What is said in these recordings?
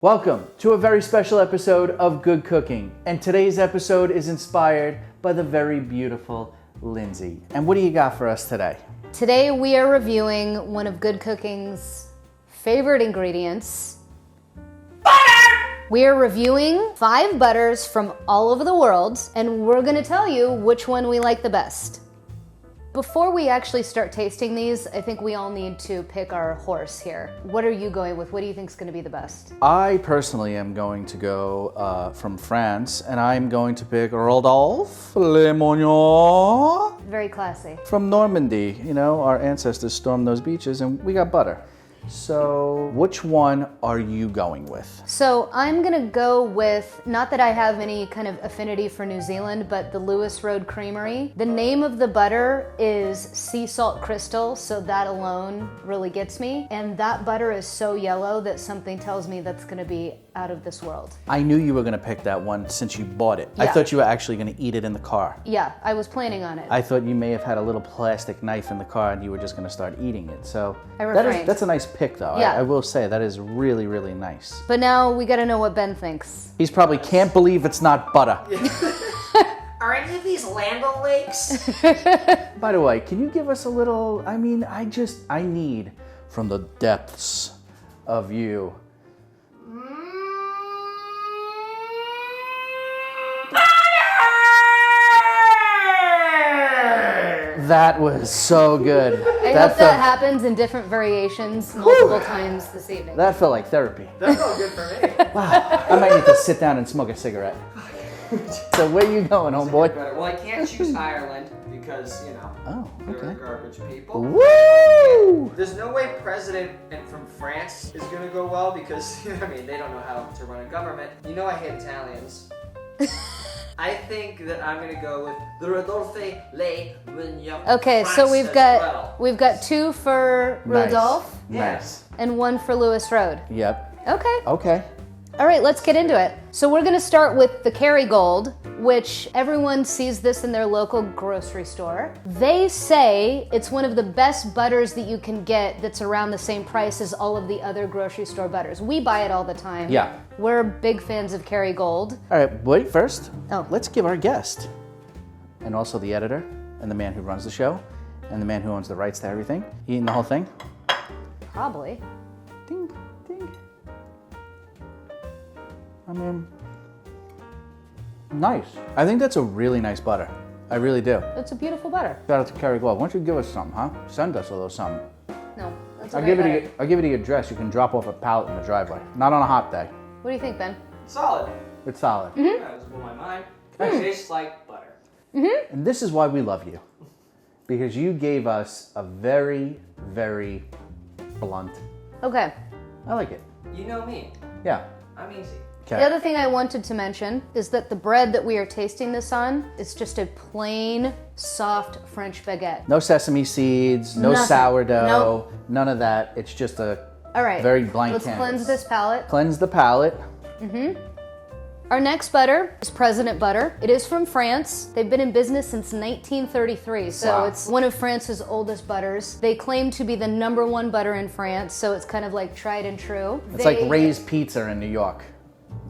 Welcome to a very special episode of Good Cooking, and today's episode is inspired by the very beautiful Lindsay. And what do you got for us today? Today we are reviewing one of Good Cooking's favorite ingredients. Butter! We are reviewing 5 butters from all over the world, and we're gonna tell you which one we like the best. Before we actually start tasting these, I think we all need to pick our horse here. What are you going with? What do you think is going to be the best? I personally am going to go from France, and I'm going to pick Rodolphe Le Mognon Very classy. from Normandy. You know, our ancestors stormed those beaches, and we got butter. So, which one are you going with? So I'm gonna go with, not that I have any kind of affinity for New Zealand, but the Lewis Road Creamery. The name of the butter is sea salt crystal, so that alone really gets me. And that butter is so yellow that something tells me that's gonna be out of this world. I knew you were going to pick that one since you bought it. I Yeah. thought you were actually going to eat it in the car. Yeah, I was planning on it. I thought you may have had a little plastic knife in the car and you were just going to start eating it. So I refrained. that's a nice pick, though. Yeah. I will say that is really, really nice. But now we gotta know what Ben thinks. He's probably can't believe it's not butter. Are any of these Lando lakes? By the way, can you give us a little? I mean, I need from the depths of you. That was so good. I hope that happens in different variations multiple times this evening. That felt like therapy. That felt good for me. Wow, I might need to sit down and smoke a cigarette. So where you going, homeboy? Well, I can't choose Ireland because, you know, Oh, they're okay. garbage people. Woo! There's no way president from France is gonna go well because, I mean, they don't know how to run a government. You know I hate Italians. I think that I'm gonna go with the Rodolphe Le Mognon. Okay, so France we've as got well. 2 for Rodolphe Nice. and 1 for Lewis Road. Yep. Okay. Okay. All right, let's get into it. So we're going to start with the Kerrygold, which everyone sees this in their local grocery store. They say it's one of the best butters that you can get that's around the same price as all of the other grocery store butters. We buy it all the time. Yeah. We're big fans of Kerrygold. All right, wait, first, Oh. let's give our guest, and also the editor, and the man who runs the show, and the man who owns the rights to everything, eating the whole thing. Probably. Ding, ding. I mean, nice. I think that's a really nice butter. I really do. It's a beautiful butter. Shout out to Kerry Gold. Why don't you give us some, huh? Send us a little something. No, that's a I'll great give butter. I'll give you the address. You can drop off a pallet in the driveway. Not on a hot day. What do you think, Ben? Solid. It's solid. That was blew my mind. It tastes like butter. And this is why we love you. Because you gave us a very, very blunt. Okay. I like it. You know me. Yeah. I'm easy. The Okay. other thing I wanted to mention is that the bread that we are tasting this on is just a plain, soft French baguette. No sesame seeds, no Nothing. sourdough, Nope. none of that. It's just a All right. very blank Let's canvas. cleanse this palate. Cleanse the palate. Our next butter is President Butter. It is from France. They've been in business since 1933, so Wow. it's one of France's oldest butters. They claim to be the #1 butter in France, so it's kind of like tried and true. It's like Ray's Pizza in New York.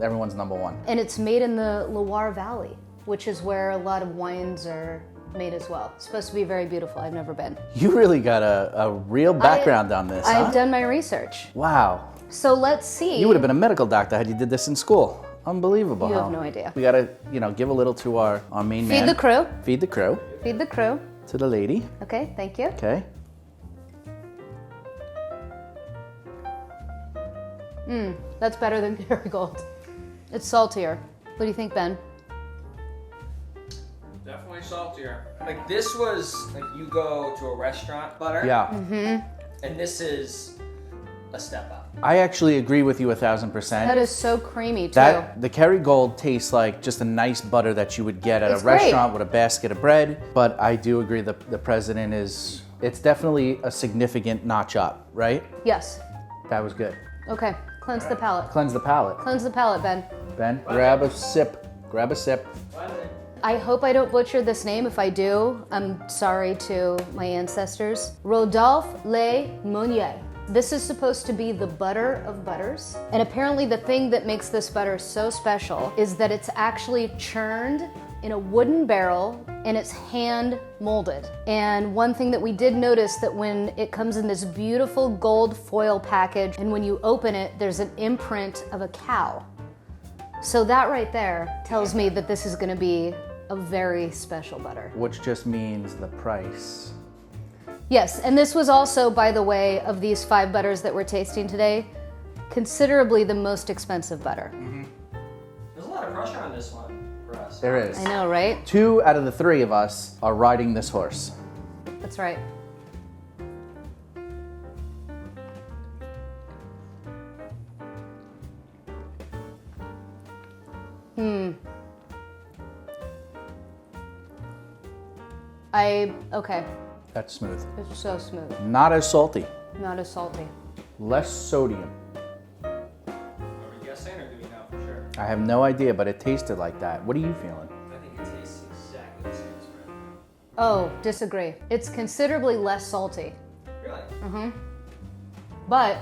Everyone's #1. And it's made in the Loire Valley, which is where a lot of wines are made as well. It's supposed to be very beautiful. I've never been. You really got a real background on this, huh? I've done my research. Wow. So let's see. You would have been a medical doctor had you did this in school. Unbelievable. You how- have no idea. We gotta, give a little to our main man. Feed the crew. Feed the crew. Feed the crew. To the lady. Okay, thank you. Okay. That's better than Kerrygold. It's saltier. What do you think, Ben? Definitely saltier. Like this was like you go to a restaurant butter. Yeah. And this is a step up. I actually agree with you 1,000%. That is so creamy too. The Kerrygold tastes like just a nice butter that you would get at It's a great. restaurant with a basket of bread. But I do agree the president it's definitely a significant notch up, right? Yes. That was good. Okay. Cleanse the palate. Cleanse the palate. Cleanse the palate, Ben. Ben, grab a sip. Grab a sip. I hope I don't butcher this name. If I do, I'm sorry to my ancestors. Rodolphe Le Mognon. This is supposed to be the butter of butters. And apparently the thing that makes this butter so special is that it's actually churned in a wooden barrel and it's hand molded. And one thing that we did notice that when it comes in this beautiful gold foil package and when you open it, there's an imprint of a cow. So that right there tells me that this is gonna be a very special butter. Which just means the price. Yes, and this was also, by the way, of these 5 butters that we're tasting today, considerably the most expensive butter. There's a lot of pressure on this one for us. There is. I know, right? 2 out of the 3 of us are riding this horse. That's right. Okay, That's smooth. it's so smooth, Not as salty. not as salty. Less sodium. Are we guessing or do we know for sure? I have no idea, but it tasted like that. What are you feeling? I think it tastes exactly the same as bread. Oh, disagree. It's considerably less salty, Really? but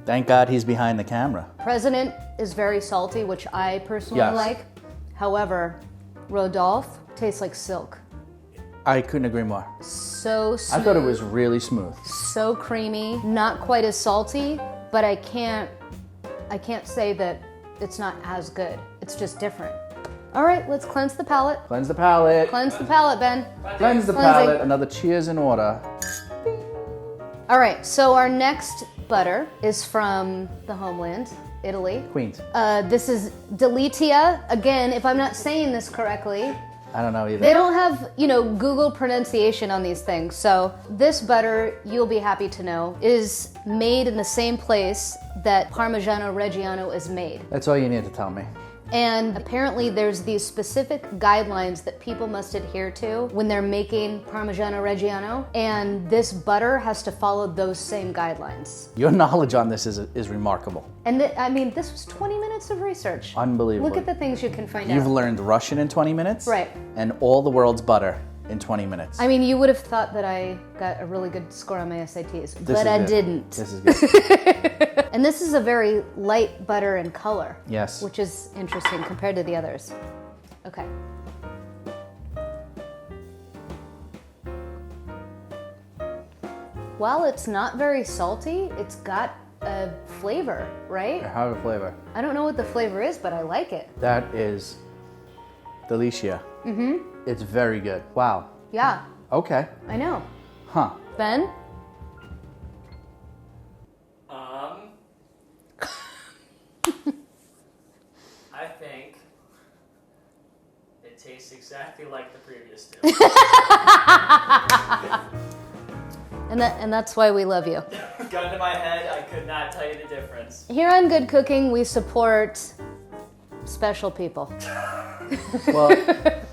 Thank God he's behind the camera. President is very salty, which I personally Yes. like. However, Rodolphe tastes like silk. I couldn't agree more. So I smooth. thought it was really smooth. So creamy, not quite as salty, but I can't say that it's not as good. It's just different. All right, let's cleanse the palate. Cleanse the palate. Cleanse the palate, Ben. Cleanse the Cleansing. palate. Another cheers in order. All right, so our next butter is from the homeland, Italy. Queens. This is Delitia. Again, if I'm not saying this correctly, I don't know either. they don't have, Google pronunciation on these things. So this butter, you'll be happy to know, is made in the same place that Parmigiano Reggiano is made. That's all you need to tell me. And apparently there's these specific guidelines that people must adhere to when they're making Parmigiano Reggiano, and this butter has to follow those same guidelines. Your knowledge on this is remarkable. And this was 20 minutes of research. Unbelievable. Look at the things you can find You've out. learned Russian in 20 minutes? Right. And all the world's butter in 20 minutes. I mean, you would have thought that I got a really good score on my SATs, This but is I good. didn't. This is good. And this is a very light butter in color. Yes. Which is interesting compared to the others. Okay. While it's not very salty, it's got a flavor, right? How a flavor. I don't know what the flavor is, but I like it. That is delicia. Mm-hmm. It's very good. Wow. Yeah, Okay. I know. Huh. Ben? I think it tastes exactly like the previous 2. And that's why we love you. Gun to my head, I could not tell you the difference. Here on Good Cooking, we support special people. Well,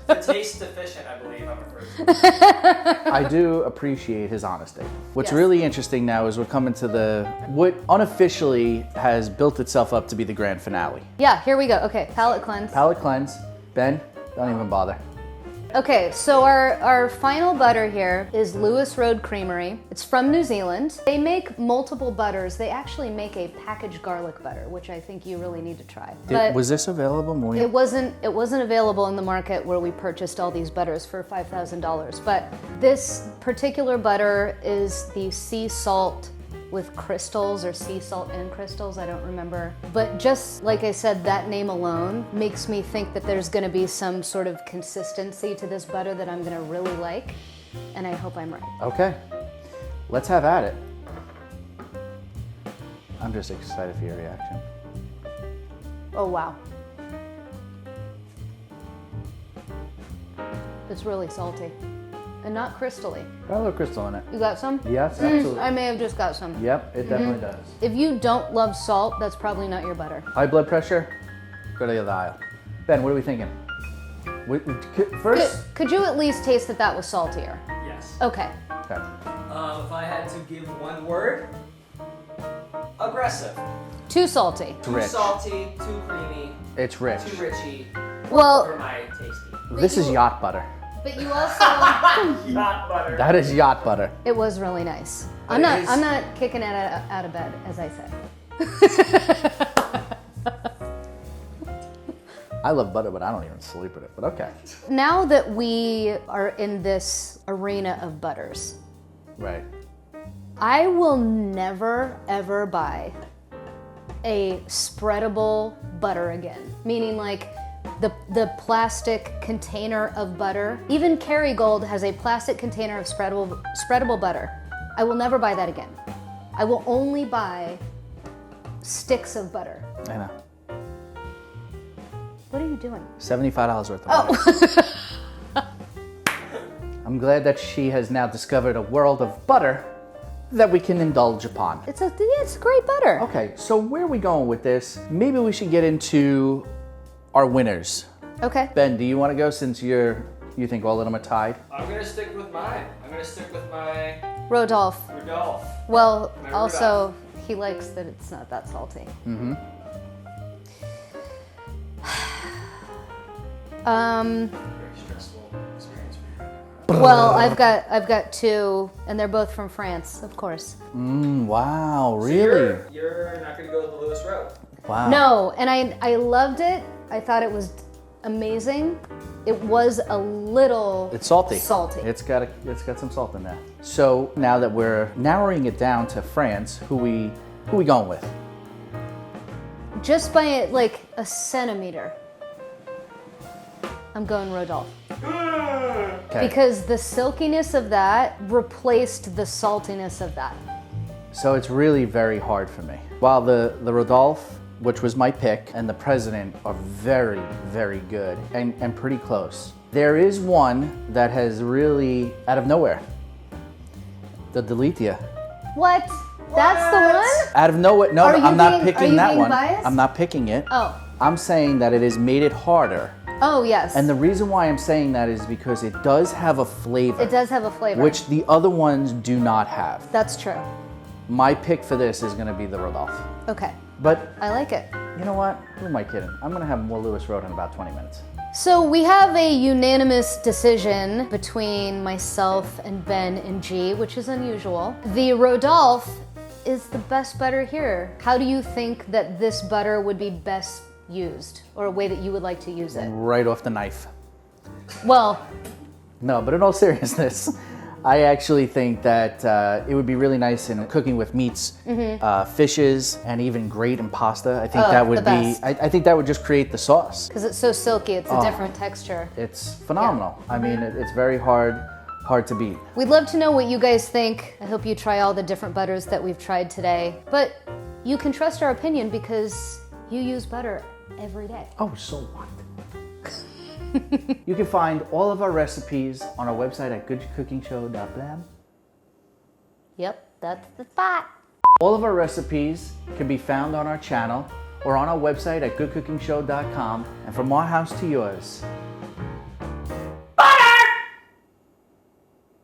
The taste deficient, I believe I'm referring to. I do appreciate his honesty. What's Yes. really interesting now is we're coming to what unofficially has built itself up to be the grand finale. Yeah, here we go. Okay, palate cleanse. Palate cleanse. Ben, don't even bother. Okay, so our final butter here is Lewis Road Creamery. It's from New Zealand. They make multiple butters. They actually make a packaged garlic butter, which I think you really need to try. But Was this available? When we- it wasn't available in the market where we purchased all these butters for $5,000. But this particular butter is the sea salt with crystals, or sea salt and crystals, I don't remember. But just like I said, that name alone makes me think that there's gonna be some sort of consistency to this butter that I'm gonna really like, and I hope I'm right. Okay. Let's have at it. I'm just excited for your reaction. Oh wow. It's really salty and not crystally. Got a little crystal in it. You got some? Yes, absolutely. I may have just got some. Yep, it definitely does. If you don't love salt, that's probably not your butter. High blood pressure, go to the other aisle. Ben, what are we thinking? First, Could you at least taste that that was saltier? Yes. Okay. okay. If I had to give one word, aggressive. Too salty. Too Rich. salty, too creamy, It's rich. too richy for Well, my tasty. This is yacht butter. but you also, Yacht butter. That is yacht butter. it was really nice. I'm But it is- not kicking it out of bed, as I said. I love butter, but I don't even sleep with it. But okay. Now that we are in this arena of butters, Right. I will never ever buy a spreadable butter again. Meaning like the plastic container of butter. Even Kerrygold has a plastic container of spreadable butter. I will never buy that again. I will only buy sticks of butter. I know. What are you doing? $75 worth of butter. I'm glad that she has now discovered a world of butter that we can indulge upon. It's great butter. Okay, so where are we going with this? Maybe we should get into our winners. Okay. Ben, do you want to go since you think all of them are tied? I'm gonna stick with mine. I'm gonna stick with my Rodolphe. Rudolph. Well, My also, he likes that it's not that salty. Mm-hmm. Um, Very stressful experience for you. well, I've got two, and they're both from France, of course. Wow, So really? You're not gonna go with the Lewis Road. Wow. No, and I loved it. I thought it was amazing. It was a little It's salty. Salty. It's got some salt in there. So now that we're narrowing it down to France, who we going with? Just by like a centimeter. I'm going Rodolphe. Okay. Because the silkiness of that replaced the saltiness of that. So it's really very hard for me. While the Rodolphe, which was my pick, and the President are very, very good and pretty close. There is one that has really, out of nowhere, the Delitia. What? That's the one? Out of nowhere, no, Are you I'm not being- are picking you that being one. biased? I'm not picking it. Oh. I'm saying that it has made it harder. Oh, yes. And the reason why I'm saying that is because it does have a flavor. It does have a flavor. Which the other ones do not have. That's true. My pick for this is going to be the Rodolphe. Okay. But I like it. you know what? Who am I kidding? I'm going to have more Lewis Road in about 20 minutes. So we have a unanimous decision between myself and Ben and G, which is unusual. The Rodolphe is the best butter here. How do you think that this butter would be best used, or a way that you would like to use it? Right off the knife. Well, No, but in all seriousness, I actually think that it would be really nice in cooking with meats, fishes, and even great in pasta. I think Oh, that would the be, best. I think that would just create the sauce. because it's so silky, it's a different texture. It's phenomenal. I mean, it's very hard to beat. We'd love to know what you guys think. I hope you try all the different butters that we've tried today. But you can trust our opinion because you use butter every day. Oh, so what? You can find all of our recipes on our website at goodcookingshow.blab. Yep, that's the spot. All of our recipes can be found on our channel or on our website at goodcookingshow.com. And from our house to yours,